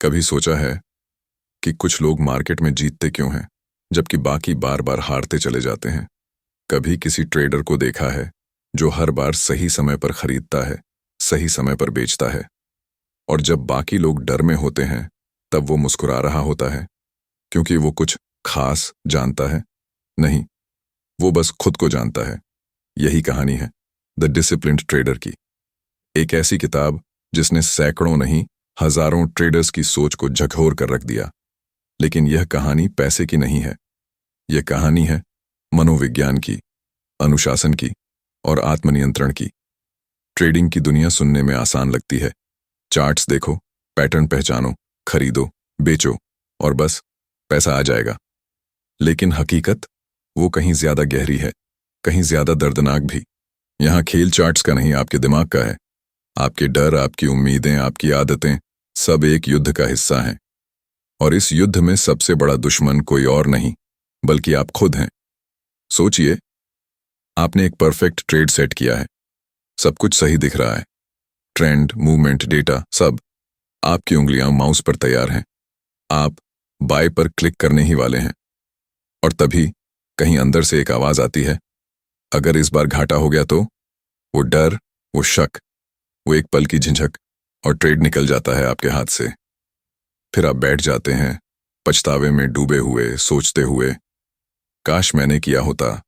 कभी सोचा है कि कुछ लोग मार्केट में जीतते क्यों हैं जबकि बाकी बार बार हारते चले जाते हैं। कभी किसी ट्रेडर को देखा है जो हर बार सही समय पर खरीदता है, सही समय पर बेचता है, और जब बाकी लोग डर में होते हैं तब वो मुस्कुरा रहा होता है क्योंकि वो कुछ खास जानता है? नहीं, वो बस खुद को जानता है। यही कहानी है द डिसिप्लिन्ड ट्रेडर की, एक ऐसी किताब जिसने सैकड़ों नहीं हजारों ट्रेडर्स की सोच को झकझोर कर रख दिया। लेकिन यह कहानी पैसे की नहीं है, यह कहानी है मनोविज्ञान की, अनुशासन की और आत्मनियंत्रण की। ट्रेडिंग की दुनिया सुनने में आसान लगती है। चार्ट्स देखो, पैटर्न पहचानो, खरीदो, बेचो और बस पैसा आ जाएगा। लेकिन हकीकत वो कहीं ज्यादा गहरी है, कहीं ज्यादा दर्दनाक भी। यहाँ खेल चार्ट्स का नहीं, आपके दिमाग का है। आपके डर, आपकी उम्मीदें, आपकी आदतें सब एक युद्ध का हिस्सा हैं। और इस युद्ध में सबसे बड़ा दुश्मन कोई और नहीं बल्कि आप खुद हैं। सोचिए, आपने एक परफेक्ट ट्रेड सेट किया है, सब कुछ सही दिख रहा है, ट्रेंड, मूवमेंट, डेटा सब। आपकी उंगलियां माउस पर तैयार हैं, आप बाय पर क्लिक करने ही वाले हैं। और तभी कहीं अंदर से एक आवाज आती है, अगर इस बार घाटा हो गया तो? वो डर, वो शक, वो एक पल की झिझक, और ट्रेड निकल जाता है आपके हाथ से। फिर आप बैठ जाते हैं, पछतावे में डूबे हुए, सोचते हुए, काश मैंने किया होता।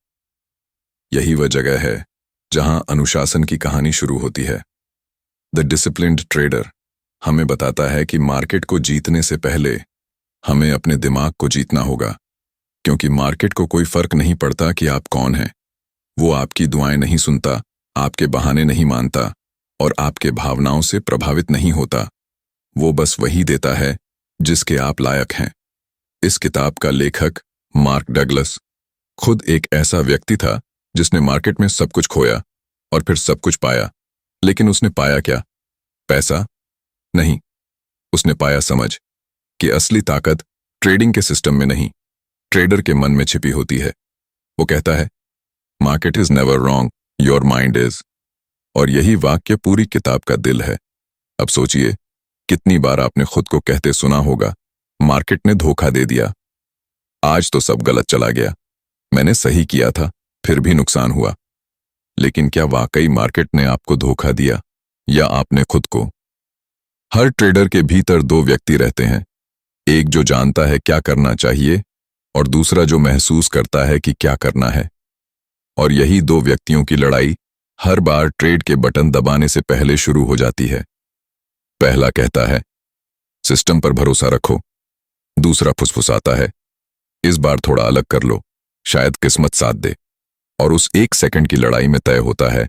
यही वह जगह है जहां अनुशासन की कहानी शुरू होती है। द डिसिप्लिन्ड ट्रेडर हमें बताता है कि मार्केट को जीतने से पहले हमें अपने दिमाग को जीतना होगा, क्योंकि मार्केट को कोई फर्क नहीं पड़ता कि आप कौन हैं। वो आपकी दुआएं नहीं सुनता, आपके बहाने नहीं मानता और आपके भावनाओं से प्रभावित नहीं होता। वो बस वही देता है जिसके आप लायक हैं। इस किताब का लेखक मार्क डगलस खुद एक ऐसा व्यक्ति था जिसने मार्केट में सब कुछ खोया और फिर सब कुछ पाया। लेकिन उसने पाया क्या? पैसा? नहीं, उसने पाया समझ कि असली ताकत ट्रेडिंग के सिस्टम में नहीं, ट्रेडर के मन में छिपी होती है। वो कहता है, market is never wrong, your mind is. और यही वाक्य पूरी किताब का दिल है। अब सोचिए, कितनी बार आपने खुद को कहते सुना होगा, मार्केट ने धोखा दे दिया, आज तो सब गलत चला गया, मैंने सही किया था फिर भी नुकसान हुआ। लेकिन क्या वाकई मार्केट ने आपको धोखा दिया या आपने खुद को? हर ट्रेडर के भीतर दो व्यक्ति रहते हैं, एक जो जानता है क्या करना चाहिए और दूसरा जो महसूस करता है कि क्या करना है। और यही दो व्यक्तियों की लड़ाई हर बार ट्रेड के बटन दबाने से पहले शुरू हो जाती है। पहला कहता है, सिस्टम पर भरोसा रखो। दूसरा फुसफुसाता है, इस बार थोड़ा अलग कर लो, शायद किस्मत साथ दे। और उस एक सेकंड की लड़ाई में तय होता है,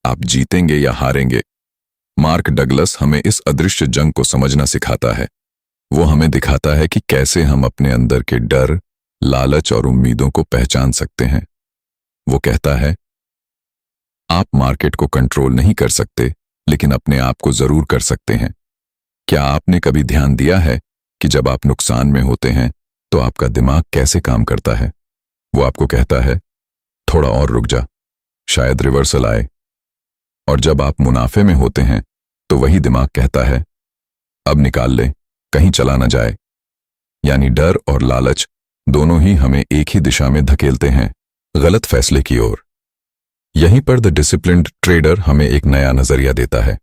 आप जीतेंगे या हारेंगे। मार्क डगलस हमें इस अदृश्य जंग को समझना सिखाता है। वो हमें दिखाता है कि कैसे हम अपने अंदर के डर, लालच और उम्मीदों को पहचान सकते हैं। वो कहता है, आप मार्केट को कंट्रोल नहीं कर सकते, लेकिन अपने आप को जरूर कर सकते हैं। क्या आपने कभी ध्यान दिया है कि जब आप नुकसान में होते हैं तो आपका दिमाग कैसे काम करता है? वो आपको कहता है, थोड़ा और रुक जा, शायद रिवर्सल आए। और जब आप मुनाफे में होते हैं तो वही दिमाग कहता है, अब निकाल ले, कहीं चला ना जाए। यानी डर और लालच दोनों ही हमें एक ही दिशा में धकेलते हैं, गलत फैसले की ओर। यहीं पर द डिसिप्लिन्ड ट्रेडर हमें एक नया नजरिया देता है।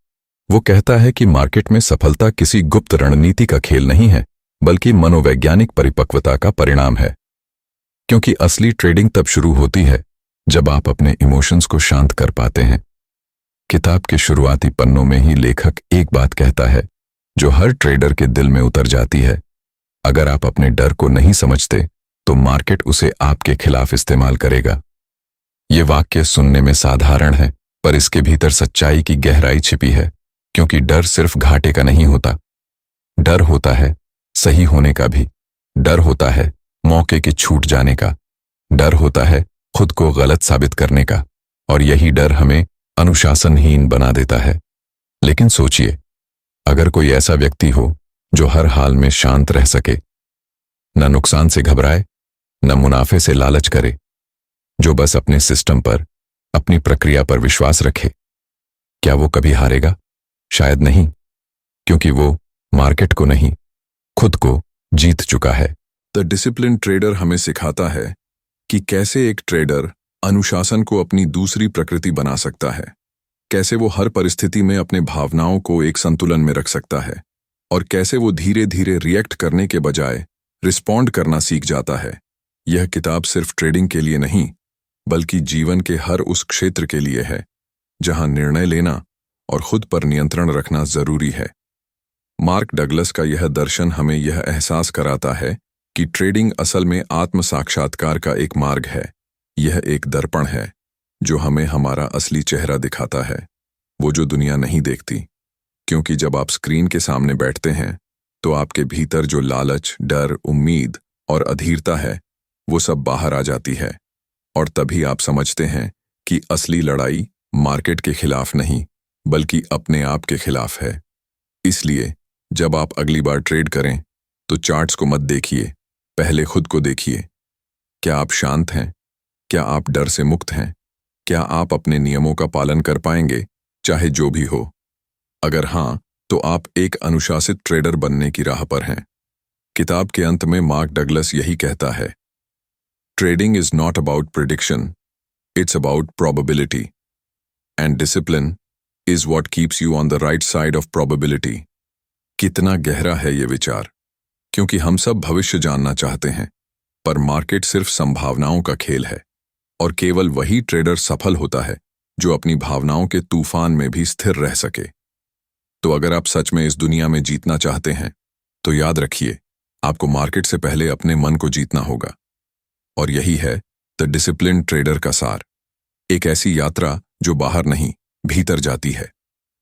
वो कहता है कि मार्केट में सफलता किसी गुप्त रणनीति का खेल नहीं है, बल्कि मनोवैज्ञानिक परिपक्वता का परिणाम है। क्योंकि असली ट्रेडिंग तब शुरू होती है जब आप अपने इमोशंस को शांत कर पाते हैं। किताब के शुरुआती पन्नों में ही लेखक एक बात कहता है जो हर ट्रेडर के दिल में उतर जाती है, अगर आप अपने डर को नहीं समझते तो मार्केट उसे आपके खिलाफ इस्तेमाल करेगा। ये वाक्य सुनने में साधारण है, पर इसके भीतर सच्चाई की गहराई छिपी है। क्योंकि डर सिर्फ घाटे का नहीं होता, डर होता है सही होने का भी, डर होता है मौके के छूट जाने का, डर होता है खुद को गलत साबित करने का, और यही डर हमें अनुशासनहीन बना देता है। लेकिन सोचिए, अगर कोई ऐसा व्यक्ति हो जो हर हाल में शांत रह सके, न नुकसान से घबराए, न मुनाफे से लालच करे, जो बस अपने सिस्टम पर, अपनी प्रक्रिया पर विश्वास रखे, क्या वो कभी हारेगा? शायद नहीं, क्योंकि वो मार्केट को नहीं खुद को जीत चुका है। द डिसिप्लिन ट्रेडर हमें सिखाता है कि कैसे एक ट्रेडर अनुशासन को अपनी दूसरी प्रकृति बना सकता है, कैसे वो हर परिस्थिति में अपने भावनाओं को एक संतुलन में रख सकता है और कैसे वो धीरे धीरे रिएक्ट करने के बजाय रिस्पॉन्ड करना सीख जाता है। यह किताब सिर्फ ट्रेडिंग के लिए नहीं, बल्कि जीवन के हर उस क्षेत्र के लिए है जहां निर्णय लेना और खुद पर नियंत्रण रखना जरूरी है। मार्क डगलस का यह दर्शन हमें यह एहसास कराता है कि ट्रेडिंग असल में आत्म साक्षात्कार का एक मार्ग है। यह एक दर्पण है जो हमें हमारा असली चेहरा दिखाता है, वो जो दुनिया नहीं देखती। क्योंकि जब आप स्क्रीन के सामने बैठते हैं तो आपके भीतर जो लालच, डर, उम्मीद और अधीरता है वो सब बाहर आ जाती है और तभी आप समझते हैं कि असली लड़ाई मार्केट के खिलाफ नहीं बल्कि अपने आप के खिलाफ है। इसलिए जब आप अगली बार ट्रेड करें तो चार्ट्स को मत देखिए, पहले खुद को देखिए। क्या आप शांत हैं? क्या आप डर से मुक्त हैं? क्या आप अपने नियमों का पालन कर पाएंगे, चाहे जो भी हो? अगर हां, तो आप एक अनुशासित ट्रेडर बनने की राह पर हैं। किताब के अंत में मार्क डगलस यही कहता है, trading is not about prediction, it's about probability and discipline is what keeps you on the right side of probability. कितना गहरा है ये विचार, क्योंकि हम सब भविष्य जानना चाहते हैं, पर मार्केट सिर्फ संभावनाओं का खेल है और केवल वही ट्रेडर सफल होता है जो अपनी भावनाओं के तूफान में भी स्थिर रह सके। तो अगर आप सच में इस दुनिया में जीतना चाहते हैं तो याद रखिए, आपको मार्केट से पहले अपने मन को जीतना होगा। और यही है द डिसिप्लिन ट्रेडर का सार, एक ऐसी यात्रा जो बाहर नहीं भीतर जाती है,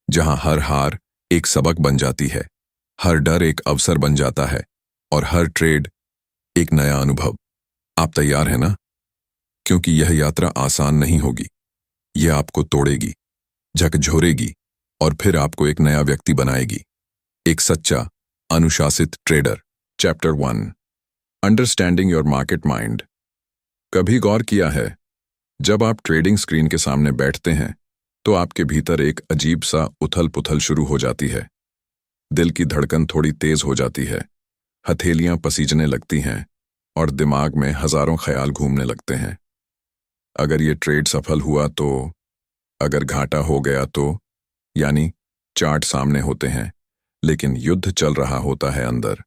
जहां हर हार एक सबक बन जाती है, हर डर एक अवसर बन जाता है और हर ट्रेड एक नया अनुभव। आप तैयार हैं ना? क्योंकि यह यात्रा आसान नहीं होगी, यह आपको तोड़ेगी, झकझोरेगी और फिर आपको एक नया व्यक्ति बनाएगी, एक सच्चा अनुशासित trader. Chapter 1, understanding your market mind. कभी गौर किया है, जब आप ट्रेडिंग स्क्रीन के सामने बैठते हैं तो आपके भीतर एक अजीब सा उथल पुथल शुरू हो जाती है। दिल की धड़कन थोड़ी तेज हो जाती है, हथेलियां पसीजने लगती हैं और दिमाग में हजारों ख्याल घूमने लगते हैं। अगर ये ट्रेड सफल हुआ तो, अगर घाटा हो गया तो, यानी चार्ट सामने होते हैं लेकिन युद्ध चल रहा होता है अंदर।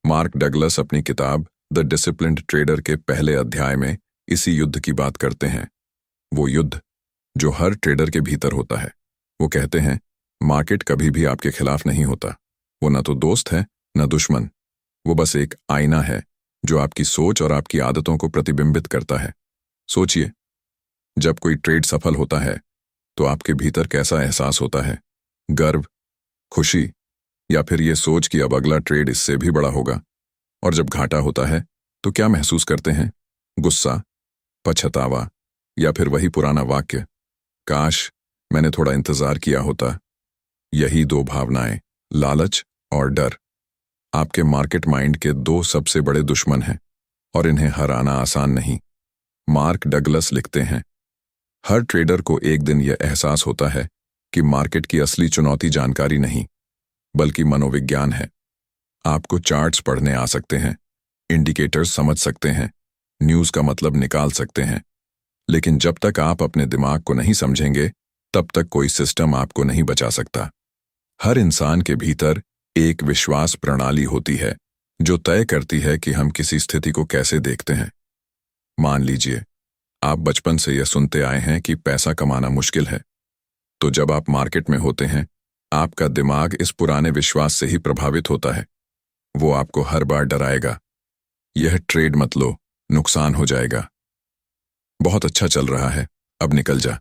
मार्क डगलस अपनी किताब द डिसिप्लिन्ड ट्रेडर के पहले अध्याय में इसी युद्ध की बात करते हैं, वो युद्ध जो हर ट्रेडर के भीतर होता है। वो कहते हैं, मार्केट कभी भी आपके खिलाफ नहीं होता, वो न तो दोस्त है न दुश्मन, वो बस एक आईना है जो आपकी सोच और आपकी आदतों को प्रतिबिंबित करता है। सोचिए, जब कोई ट्रेड सफल होता है तो आपके भीतर कैसा एहसास होता है? गर्व, खुशी, या फिर ये सोच कि अब अगला ट्रेड इससे भी बड़ा होगा? और जब घाटा होता है तो क्या महसूस करते हैं? गुस्सा, पछतावा, या फिर वही पुराना वाक्य, काश मैंने थोड़ा इंतजार किया होता। यही दो भावनाएं, लालच और डर, आपके मार्केट माइंड के दो सबसे बड़े दुश्मन हैं और इन्हें हराना आसान नहीं। मार्क डगलस लिखते हैं, हर ट्रेडर को एक दिन यह एहसास होता है कि मार्केट की असली चुनौती जानकारी नहीं बल्कि मनोविज्ञान है। आपको चार्ट्स पढ़ने आ सकते हैं, इंडिकेटर्स समझ सकते हैं, न्यूज़ का मतलब निकाल सकते हैं, लेकिन जब तक आप अपने दिमाग को नहीं समझेंगे तब तक कोई सिस्टम आपको नहीं बचा सकता। हर इंसान के भीतर एक विश्वास प्रणाली होती है जो तय करती है कि हम किसी स्थिति को कैसे देखते हैं। मान लीजिए आप बचपन से यह सुनते आए हैं कि पैसा कमाना मुश्किल है, तो जब आप मार्केट में होते हैं आपका दिमाग इस पुराने विश्वास से ही प्रभावित होता है। वो आपको हर बार डराएगा, यह ट्रेड मत लो, नुकसान हो जाएगा, बहुत अच्छा चल रहा है, अब निकल जा।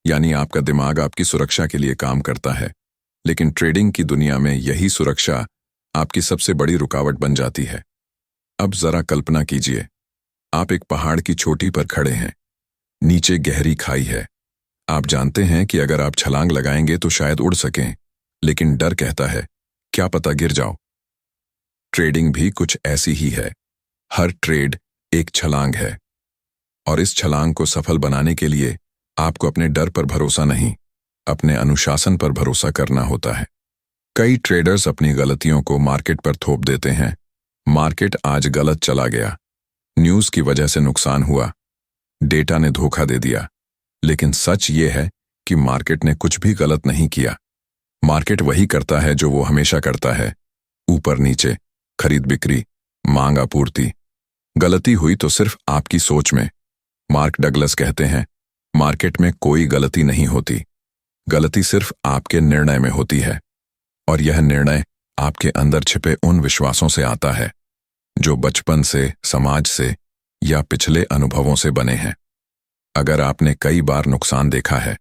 यानी आपका दिमाग आपकी सुरक्षा के लिए काम करता है, लेकिन ट्रेडिंग की दुनिया में यही सुरक्षा आपकी सबसे बड़ी रुकावट बन जाती है। अब जरा कल्पना कीजिए, आप एक पहाड़ की चोटी पर खड़े हैं, नीचे गहरी खाई है। आप जानते हैं कि अगर आप छलांग लगाएंगे तो शायद उड़ सकें, लेकिन डर कहता है क्या पता गिर जाओ। ट्रेडिंग भी कुछ ऐसी ही है, हर ट्रेड एक छलांग है और इस छलांग को सफल बनाने के लिए आपको अपने डर पर भरोसा नहीं, अपने अनुशासन पर भरोसा करना होता है। कई ट्रेडर्स अपनी गलतियों को मार्केट पर थोप देते हैं। मार्केट आज गलत चला गया, न्यूज़ की वजह से नुकसान हुआ, डेटा ने धोखा दे दिया। लेकिन सच ये है कि मार्केट ने कुछ भी गलत नहीं किया। मार्केट वही करता है जो वो हमेशा करता है, ऊपर नीचे, खरीद बिक्री, मांग आपूर्ति। गलती हुई तो सिर्फ आपकी सोच में। मार्क डगलस कहते हैं, मार्केट में कोई गलती नहीं होती, गलती सिर्फ आपके निर्णय में होती है। और यह निर्णय आपके अंदर छिपे उन विश्वासों से आता है जो बचपन से, समाज से या पिछले अनुभवों से बने हैं। अगर आपने कई बार नुकसान देखा है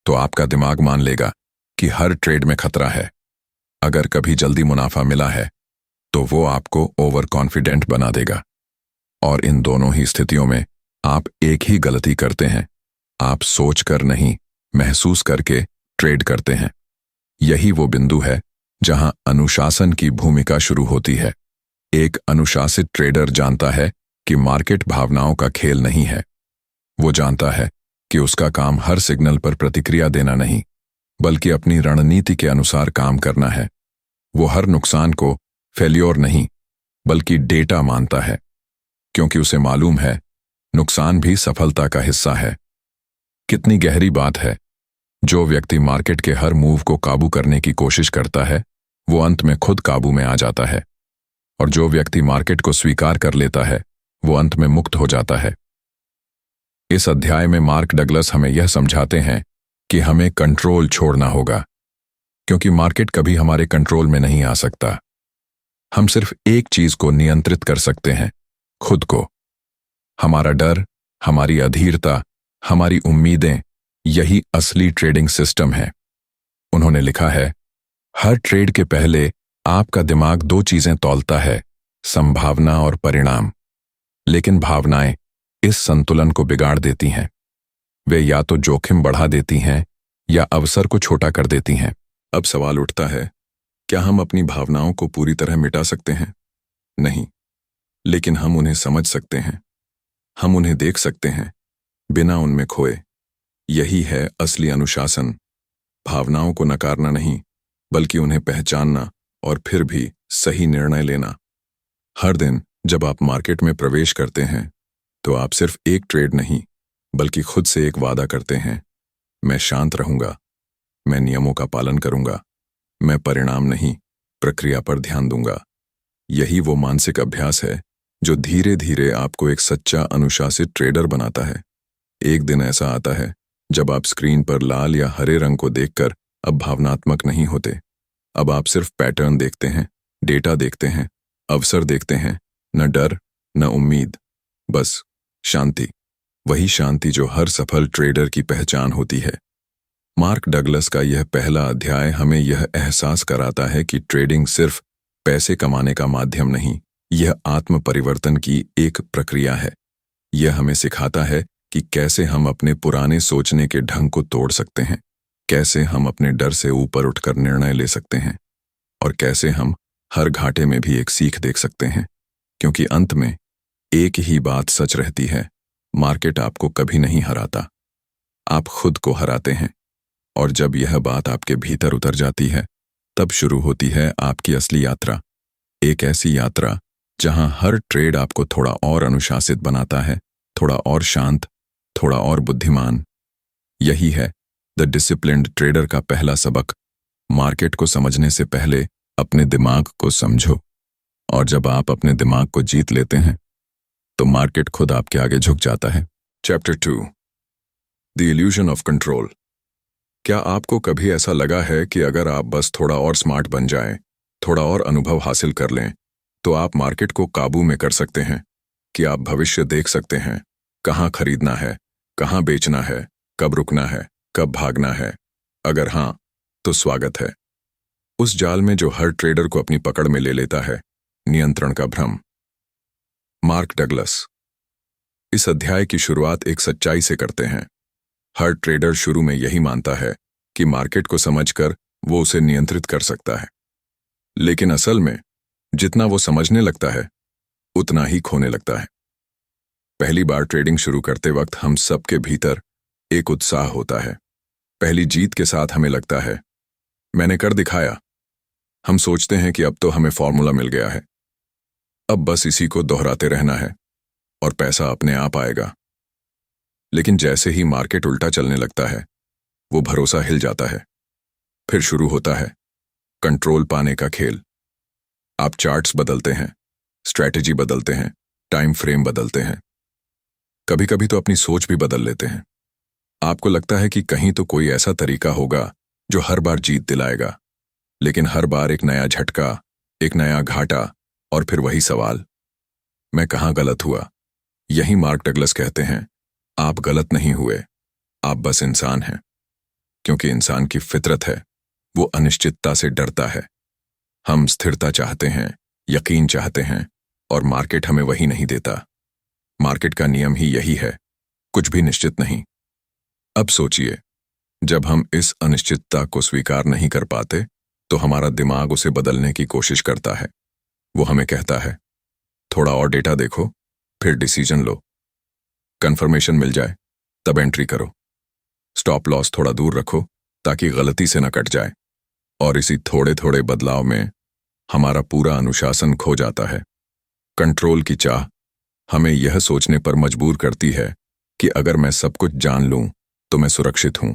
तो आपका दिमाग मान लेगा कि हर ट्रेड में खतरा है। अगर कभी जल्दी मुनाफा मिला है तो वो आपको ओवर कॉन्फिडेंट बना देगा। और इन दोनों ही स्थितियों में आप एक ही गलती करते हैं, आप सोचकर नहीं, महसूस करके ट्रेड करते हैं। यही वो बिंदु है जहां अनुशासन की भूमिका शुरू होती है। एक अनुशासित ट्रेडर जानता है कि मार्केट भावनाओं का खेल नहीं है। वो जानता है कि उसका काम हर सिग्नल पर प्रतिक्रिया देना नहीं, बल्कि अपनी रणनीति के अनुसार काम करना है। वो हर नुकसान को फेल्योर नहीं, बल्कि डेटा मानता है, क्योंकि उसे मालूम है नुकसान भी सफलता का हिस्सा है। कितनी गहरी बात है। जो व्यक्ति मार्केट के हर मूव को काबू करने की कोशिश करता है वो अंत में खुद काबू में आ जाता है, और जो व्यक्ति मार्केट को स्वीकार कर लेता है वो अंत में मुक्त हो जाता है। इस अध्याय में मार्क डगलस हमें यह समझाते हैं कि हमें कंट्रोल छोड़ना होगा, क्योंकि मार्केट कभी हमारे कंट्रोल में नहीं आ सकता। हम सिर्फ एक चीज को नियंत्रित कर सकते हैं, खुद को। हमारा डर, हमारी अधीरता, हमारी उम्मीदें, यही असली ट्रेडिंग सिस्टम है। उन्होंने लिखा है, हर ट्रेड के पहले आपका दिमाग दो चीजें तौलता है, संभावना और परिणाम। लेकिन भावनाएं इस संतुलन को बिगाड़ देती हैं। वे या तो जोखिम बढ़ा देती हैं या अवसर को छोटा कर देती हैं। अब सवाल उठता है, क्या हम अपनी भावनाओं को पूरी तरह मिटा सकते हैं? नहीं, लेकिन हम उन्हें समझ सकते हैं। हम उन्हें देख सकते हैं, बिना उनमें खोए। यही है असली अनुशासन। भावनाओं को नकारना नहीं, बल्कि उन्हें पहचानना और फिर भी सही निर्णय लेना। हर दिन जब आप मार्केट में प्रवेश करते हैं तो आप सिर्फ एक ट्रेड नहीं, बल्कि खुद से एक वादा करते हैं, मैं शांत रहूंगा, मैं नियमों का पालन करूंगा, मैं परिणाम नहीं, प्रक्रिया पर ध्यान दूंगा। यही वो मानसिक अभ्यास है जो धीरे धीरे आपको एक सच्चा अनुशासित ट्रेडर बनाता है। एक दिन ऐसा आता है जब आप स्क्रीन पर लाल या हरे रंग को देखकर अब भावनात्मक नहीं होते। अब आप सिर्फ पैटर्न देखते हैं, डेटा देखते हैं, अवसर देखते हैं, न डर न उम्मीद, बस शांति। वही शांति जो हर सफल ट्रेडर की पहचान होती है। मार्क डगलस का यह पहला अध्याय हमें यह एहसास कराता है कि ट्रेडिंग सिर्फ पैसे कमाने का माध्यम नहीं, यह आत्म परिवर्तन की एक प्रक्रिया है। यह हमें सिखाता है कि कैसे हम अपने पुराने सोचने के ढंग को तोड़ सकते हैं, कैसे हम अपने डर से ऊपर उठकर निर्णय ले सकते हैं, और कैसे हम हर घाटे में भी एक सीख देख सकते हैं। क्योंकि अंत में एक ही बात सच रहती है, मार्केट आपको कभी नहीं हराता, आप खुद को हराते हैं। और जब यह बात आपके भीतर उतर जाती है, तब शुरू होती है आपकी असली यात्रा। एक ऐसी यात्रा जहां हर ट्रेड आपको थोड़ा और अनुशासित बनाता है, थोड़ा और शांत, थोड़ा और बुद्धिमान। यही है द डिसिप्लिन्ड ट्रेडर का पहला सबक। मार्केट को समझने से पहले अपने दिमाग को समझो, और जब आप अपने दिमाग को जीत लेते हैं तो मार्केट खुद आपके आगे झुक जाता है। Chapter 2, the illusion of control. क्या आपको कभी ऐसा लगा है कि अगर आप बस थोड़ा और स्मार्ट बन जाएं, थोड़ा और अनुभव हासिल कर लें, तो आप मार्केट को काबू में कर सकते हैं? कि आप भविष्य देख सकते हैं, कहाँ खरीदना है, कहाँ बेचना है, कब रुकना है, कब भागना है? अगर हां, तो स्वागत है उस जाल में जो हर ट्रेडर को अपनी पकड़ में ले लेता है, नियंत्रण का भ्रम। मार्क डगलस इस अध्याय की शुरुआत एक सच्चाई से करते हैं। हर ट्रेडर शुरू में यही मानता है कि मार्केट को समझकर वो उसे नियंत्रित कर सकता है, लेकिन असल में जितना वो समझने लगता है उतना ही खोने लगता है। पहली बार ट्रेडिंग शुरू करते वक्त हम सबके भीतर एक उत्साह होता है। पहली जीत के साथ हमें लगता है, मैंने कर दिखाया, हम सोचते हैं कि अब तो हमें फॉर्मूला मिल गया है, अब बस इसी को दोहराते रहना है और पैसा अपने आप आएगा। लेकिन जैसे ही मार्केट उल्टा चलने लगता है, वो भरोसा हिल जाता है। फिर शुरू होता है कंट्रोल पाने का खेल। आप चार्ट्स बदलते हैं, स्ट्रैटेजी बदलते हैं, टाइम फ्रेम बदलते हैं, कभी कभी तो अपनी सोच भी बदल लेते हैं। आपको लगता है कि कहीं तो कोई ऐसा तरीका होगा जो हर बार जीत दिलाएगा, लेकिन हर बार एक नया झटका, एक नया घाटा और फिर वही सवाल, मैं कहाँ गलत हुआ? यही मार्क डगलस कहते हैं, आप गलत नहीं हुए, आप बस इंसान हैं। क्योंकि इंसान की फितरत है, वो अनिश्चितता से डरता है। हम स्थिरता चाहते हैं, यकीन चाहते हैं, और मार्केट हमें वही नहीं देता। मार्केट का नियम ही यही है, कुछ भी निश्चित नहीं। अब सोचिए, जब हम इस अनिश्चितता को स्वीकार नहीं कर पाते, तो हमारा दिमाग उसे बदलने की कोशिश करता है। वो हमें कहता है, थोड़ा और डेटा देखो, फिर डिसीजन लो। कंफर्मेशन मिल जाए तब एंट्री करो। स्टॉप लॉस थोड़ा दूर रखो ताकि गलती से न कट जाए। और इसी थोड़े थोड़े बदलाव में हमारा पूरा अनुशासन खो जाता है। कंट्रोल की चाह हमें यह सोचने पर मजबूर करती है कि अगर मैं सब कुछ जान लूं तो मैं सुरक्षित हूं।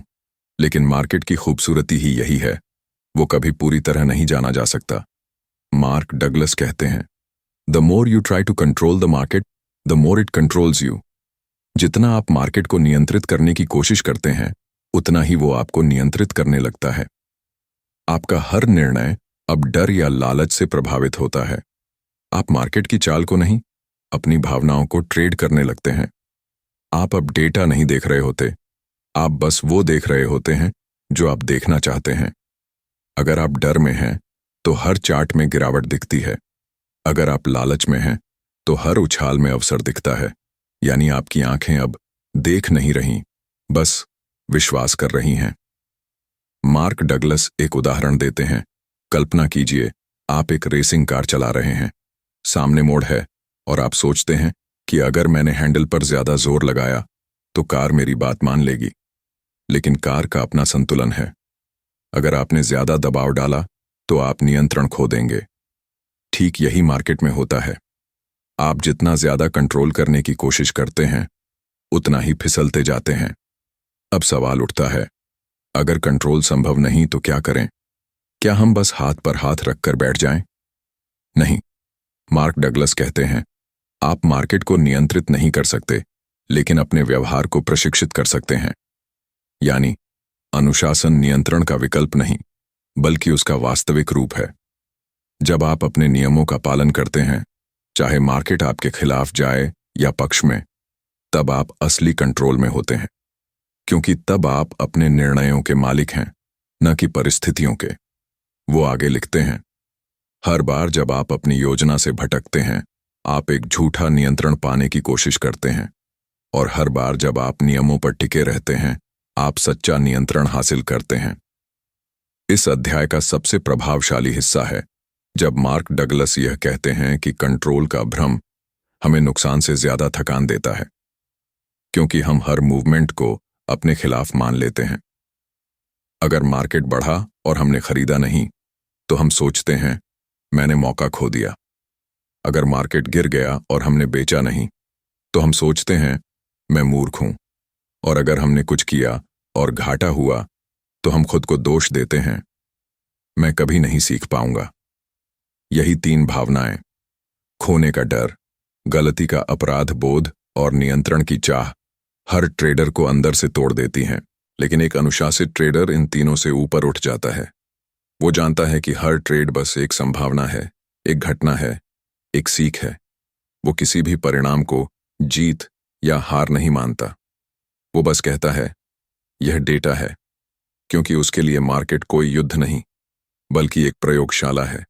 लेकिन मार्केट की खूबसूरती ही यही है, वो कभी पूरी तरह नहीं जाना जा सकता। मार्क डगलस कहते हैं, the more you try to control the market, the more it controls you. जितना आप मार्केट को नियंत्रित करने की कोशिश करते हैं, उतना ही वो आपको नियंत्रित करने लगता है। आपका हर निर्णय अब डर या लालच से प्रभावित होता है। आप मार्केट की चाल को नहीं, अपनी भावनाओं को ट्रेड करने लगते हैं। आप अब डेटा नहीं देख रहे होते, आप बस वो देख रहे होते हैं जो आप देखना चाहते हैं। अगर आप डर में हैं, तो हर चार्ट में गिरावट दिखती है। अगर आप लालच में हैं, तो हर उछाल में अवसर दिखता है। यानी आपकी आंखें अब देख नहीं रहीं, बस विश्वास कर रही हैं। मार्क डगलस एक उदाहरण देते हैं। कल्पना कीजिए, आप एक रेसिंग कार चला रहे हैं। सामने मोड़ है और आप सोचते हैं कि अगर मैंने हैंडल पर ज्यादा जोर लगाया तो कार मेरी बात मान लेगी। लेकिन कार का अपना संतुलन है। अगर आपने ज्यादा दबाव डाला तो आप नियंत्रण खो देंगे। ठीक यही मार्केट में होता है। आप जितना ज्यादा कंट्रोल करने की कोशिश करते हैं, उतना ही फिसलते जाते हैं। अब सवाल उठता है, अगर कंट्रोल संभव नहीं तो क्या करें? क्या हम बस हाथ पर हाथ रखकर बैठ जाएं? नहीं, मार्क डगलस कहते हैं, आप मार्केट को नियंत्रित नहीं कर सकते, लेकिन अपने व्यवहार को प्रशिक्षित कर सकते हैं। यानी अनुशासन नियंत्रण का विकल्प नहीं, बल्कि उसका वास्तविक रूप है। जब आप अपने नियमों का पालन करते हैं, चाहे मार्केट आपके खिलाफ जाए या पक्ष में, तब आप असली कंट्रोल में होते हैं। क्योंकि तब आप अपने निर्णयों के मालिक हैं, न कि परिस्थितियों के। वो आगे लिखते हैं, हर बार जब आप अपनी योजना से भटकते हैं, आप एक झूठा नियंत्रण पाने की कोशिश करते हैं। और हर बार जब आप नियमों पर टिके रहते हैं, आप सच्चा नियंत्रण हासिल करते हैं। इस अध्याय का सबसे प्रभावशाली हिस्सा है जब मार्क डगलस यह कहते हैं कि कंट्रोल का भ्रम हमें नुकसान से ज्यादा थकान देता है, क्योंकि हम हर मूवमेंट को अपने खिलाफ मान लेते हैं। अगर मार्केट बढ़ा और हमने खरीदा नहीं, तो हम सोचते हैं मैंने मौका खो दिया। अगर मार्केट गिर गया और हमने बेचा नहीं, तो हम सोचते हैं मैं मूर्ख हूं। और अगर हमने कुछ किया और घाटा हुआ, तो हम खुद को दोष देते हैं, मैं कभी नहीं सीख पाऊंगा। यही तीन भावनाएं, खोने का डर, गलती का अपराध बोध और नियंत्रण की चाह, हर ट्रेडर को अंदर से तोड़ देती हैं। लेकिन एक अनुशासित ट्रेडर इन तीनों से ऊपर उठ जाता है। वो जानता है कि हर ट्रेड बस एक संभावना है, एक घटना है, एक सीख है। वो किसी भी परिणाम को जीत या हार नहीं मानता। वो बस कहता है यह डेटा है, क्योंकि उसके लिए मार्केट कोई युद्ध नहीं, बल्कि एक प्रयोगशाला है,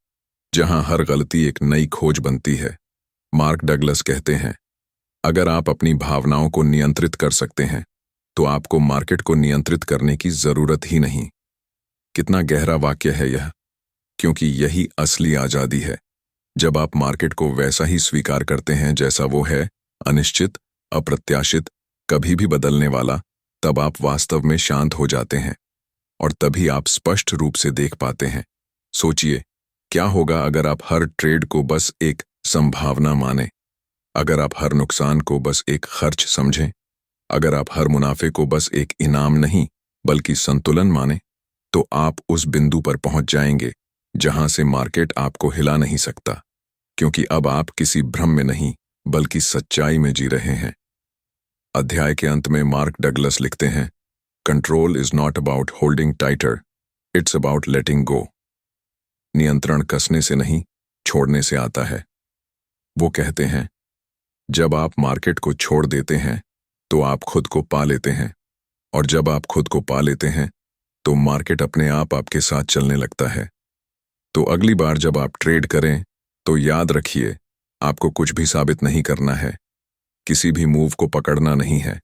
जहां हर गलती एक नई खोज बनती है। मार्क डगलस कहते हैं, अगर आप अपनी भावनाओं को नियंत्रित कर सकते हैं, तो आपको मार्केट को नियंत्रित करने की जरूरत ही नहीं। कितना गहरा वाक्य है यह, क्योंकि यही असली आजादी है। जब आप मार्केट को वैसा ही स्वीकार करते हैं जैसा वो है, अनिश्चित, अप्रत्याशित, कभी भी बदलने वाला, तब आप वास्तव में शांत हो जाते हैं। और तभी आप स्पष्ट रूप से देख पाते हैं। सोचिए, क्या होगा अगर आप हर ट्रेड को बस एक संभावना माने, अगर आप हर नुकसान को बस एक खर्च समझें, अगर आप हर मुनाफे को बस एक इनाम नहीं बल्कि संतुलन माने, तो आप उस बिंदु पर पहुंच जाएंगे जहां से मार्केट आपको हिला नहीं सकता, क्योंकि अब आप किसी भ्रम में नहीं बल्कि सच्चाई में जी रहे हैं। अध्याय के अंत में मार्क डगलस लिखते हैं, control is not about holding tighter, it's about letting go. नियंत्रण कसने से नहीं, छोड़ने से आता है। वो कहते हैं, जब आप मार्केट को छोड़ देते हैं तो आप खुद को पा लेते हैं, और जब आप खुद को पा लेते हैं तो मार्केट अपने आप आपके साथ चलने लगता है। तो अगली बार जब आप ट्रेड करें तो याद रखिए, आपको कुछ भी साबित नहीं करना है, किसी भी मूव को पकड़ना नहीं है,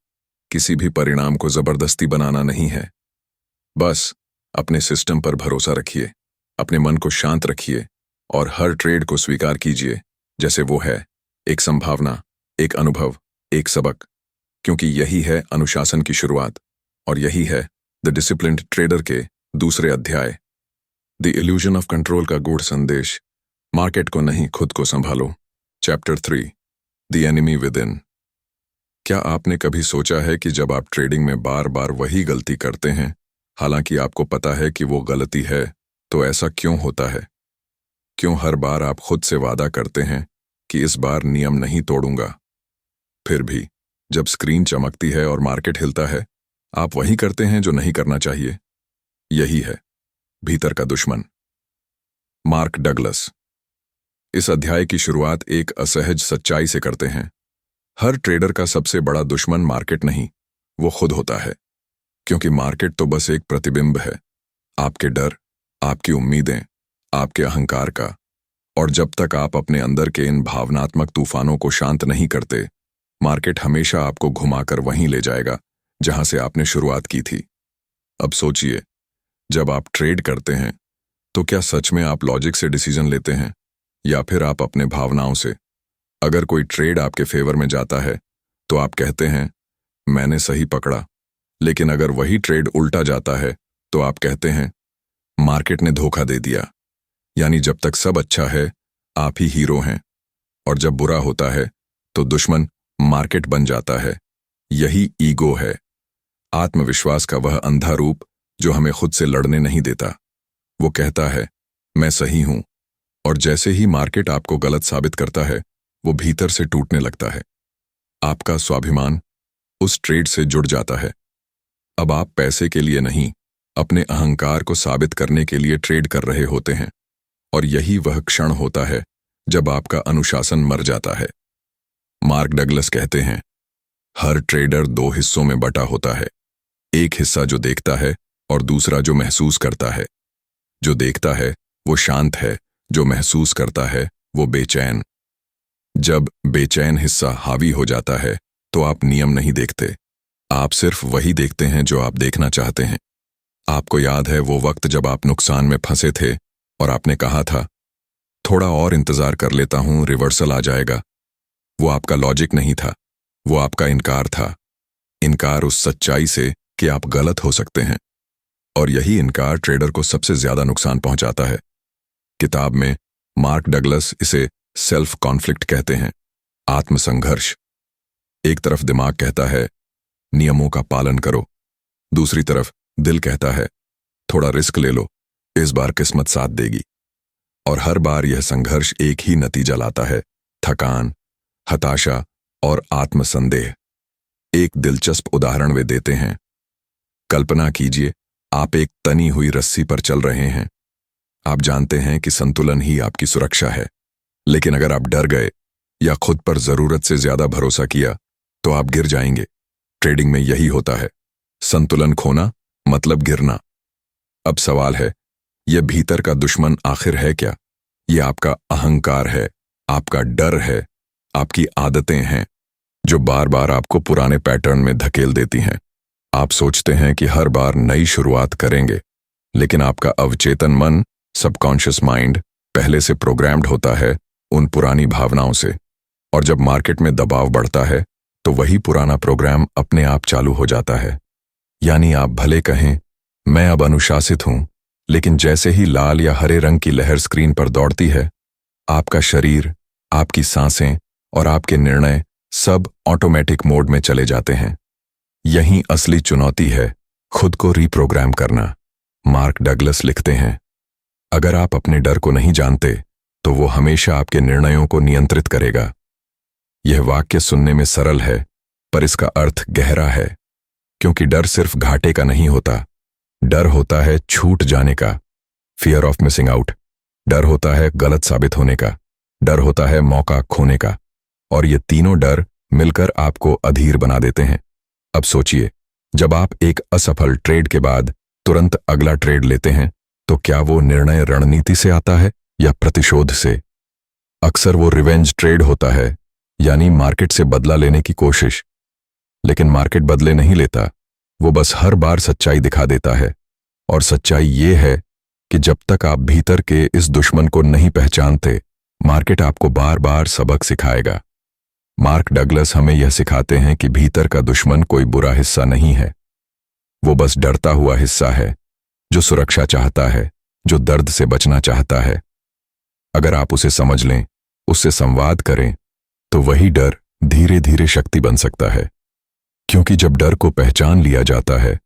किसी भी परिणाम को जबरदस्ती बनाना नहीं है। बस अपने सिस्टम पर भरोसा रखिए, अपने मन को शांत रखिए और हर ट्रेड को स्वीकार कीजिए जैसे वो है, एक संभावना, एक अनुभव, एक सबक, क्योंकि यही है अनुशासन की शुरुआत और यही है द डिसिप्लिन्ड ट्रेडर के दूसरे अध्याय। द इल्यूजन ऑफ कंट्रोल का गूढ़ संदेश, मार्केट को नहीं खुद को संभालो। Chapter 3, the enemy with in. क्या आपने कभी सोचा है कि जब आप ट्रेडिंग में बार बार वही गलती करते हैं, हालांकि आपको पता है कि वो गलती है, तो ऐसा क्यों होता है? क्यों हर बार आप खुद से वादा करते हैं कि इस बार नियम नहीं तोड़ूंगा, फिर भी जब स्क्रीन चमकती है और मार्केट हिलता है, आप वही करते हैं जो नहीं करना चाहिए? यही है भीतर का दुश्मन। Mark Douglas. इस अध्याय की शुरुआत एक असहज सच्चाई से करते हैं। हर ट्रेडर का सबसे बड़ा दुश्मन मार्केट नहीं, वो खुद होता है, क्योंकि मार्केट तो बस एक प्रतिबिंब है, आपके डर, आपकी उम्मीदें, आपके अहंकार का। और जब तक आप अपने अंदर के इन भावनात्मक तूफानों को शांत नहीं करते, मार्केट हमेशा आपको घुमाकर वहीं ले जाएगा जहां से आपने शुरुआत की थी। अब सोचिए, जब आप ट्रेड करते हैं तो क्या सच में आप लॉजिक से डिसीजन लेते हैं या फिर आप अपने भावनाओं से? अगर कोई ट्रेड आपके फेवर में जाता है तो आप कहते हैं, मैंने सही पकड़ा, लेकिन अगर वही ट्रेड उल्टा जाता है तो आप कहते हैं, मार्केट ने धोखा दे दिया। यानी जब तक सब अच्छा है, आप ही हीरो हैं, और जब बुरा होता है तो दुश्मन मार्केट बन जाता है। यही ईगो है, आत्मविश्वास का वह अंधा रूप जो हमें खुद से लड़ने नहीं देता। वो कहता है, मैं सही हूं, और जैसे ही मार्केट आपको गलत साबित करता है, वो भीतर से टूटने लगता है। आपका स्वाभिमान उस ट्रेड से जुड़ जाता है। अब आप पैसे के लिए नहीं, अपने अहंकार को साबित करने के लिए ट्रेड कर रहे होते हैं, और यही वह क्षण होता है जब आपका अनुशासन मर जाता है। मार्क डगलस कहते हैं, हर ट्रेडर 2 हिस्सों में बटा होता है, एक हिस्सा जो देखता है और दूसरा जो महसूस करता है। जो देखता है वो शांत है, जो महसूस करता है वो बेचैन। जब बेचैन हिस्सा हावी हो जाता है तो आप नियम नहीं देखते, आप सिर्फ वही देखते हैं जो आप देखना चाहते हैं। आपको याद है वो वक्त जब आप नुकसान में फंसे थे और आपने कहा था, थोड़ा और इंतजार कर लेता हूं, रिवर्सल आ जाएगा। वो आपका लॉजिक नहीं था, वो आपका इनकार था। इनकार उस सच्चाई से कि आप गलत हो सकते हैं, और यही इनकार ट्रेडर को सबसे ज्यादा नुकसान पहुंचाता है। किताब में मार्क डगलस इसे सेल्फ कॉन्फ्लिक्ट कहते हैं, आत्मसंघर्ष। एक तरफ दिमाग कहता है, नियमों का पालन करो, दूसरी तरफ दिल कहता है, थोड़ा रिस्क ले लो, इस बार किस्मत साथ देगी। और हर बार यह संघर्ष एक ही नतीजा लाता है, थकान, हताशा और आत्मसंदेह। एक दिलचस्प उदाहरण वे देते हैं। कल्पना कीजिए, आप एक तनी हुई रस्सी पर चल रहे हैं। आप जानते हैं कि संतुलन ही आपकी सुरक्षा है, लेकिन अगर आप डर गए या खुद पर जरूरत से ज्यादा भरोसा किया तो आप गिर जाएंगे। ट्रेडिंग में यही होता है, संतुलन खोना मतलब गिरना। अब सवाल है, यह भीतर का दुश्मन आखिर है क्या? यह आपका अहंकार है, आपका डर है, आपकी आदतें हैं जो बार बार आपको पुराने पैटर्न में धकेल देती हैं। आप सोचते हैं कि हर बार नई शुरुआत करेंगे, लेकिन आपका अवचेतन मन, सबकॉन्शियस माइंड, पहले से प्रोग्राम्ड होता है उन पुरानी भावनाओं से, और जब मार्केट में दबाव बढ़ता है तो वही पुराना प्रोग्राम अपने आप चालू हो जाता है। यानी आप भले कहें, मैं अब अनुशासित हूं, लेकिन जैसे ही लाल या हरे रंग की लहर स्क्रीन पर दौड़ती है, आपका शरीर, आपकी सांसें और आपके निर्णय सब ऑटोमेटिक मोड में चले जाते हैं। यही असली चुनौती है, खुद को रीप्रोग्राम करना। मार्क डगलस लिखते हैं, अगर आप अपने डर को नहीं जानते तो वो हमेशा आपके निर्णयों को नियंत्रित करेगा। यह वाक्य सुनने में सरल है, पर इसका अर्थ गहरा है, क्योंकि डर सिर्फ घाटे का नहीं होता। डर होता है छूट जाने का, फियर ऑफ मिसिंग आउट। डर होता है गलत साबित होने का। डर होता है मौका खोने का। और ये तीनों डर मिलकर आपको अधीर बना देते हैं। अब सोचिए, जब आप एक असफल ट्रेड के बाद तुरंत अगला ट्रेड लेते हैं, तो क्या वो निर्णय रणनीति से आता है या प्रतिशोध से? अक्सर वो रिवेंज ट्रेड होता है, यानी मार्केट से बदला लेने की कोशिश। लेकिन मार्केट बदले नहीं लेता, वो बस हर बार सच्चाई दिखा देता है। और सच्चाई ये है कि जब तक आप भीतर के इस दुश्मन को नहीं पहचानते, मार्केट आपको बार बार सबक सिखाएगा। मार्क डगलस हमें यह सिखाते हैं कि भीतर का दुश्मन कोई बुरा हिस्सा नहीं है, वो बस डरता हुआ हिस्सा है, जो सुरक्षा चाहता है, जो दर्द से बचना चाहता है। अगर आप उसे समझ लें, उससे संवाद करें, तो वही डर धीरे धीरे शक्ति बन सकता है। क्योंकि जब डर को पहचान लिया जाता है,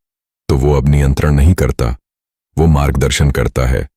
तो वो अब नियंत्रण नहीं करता, वो मार्गदर्शन करता है।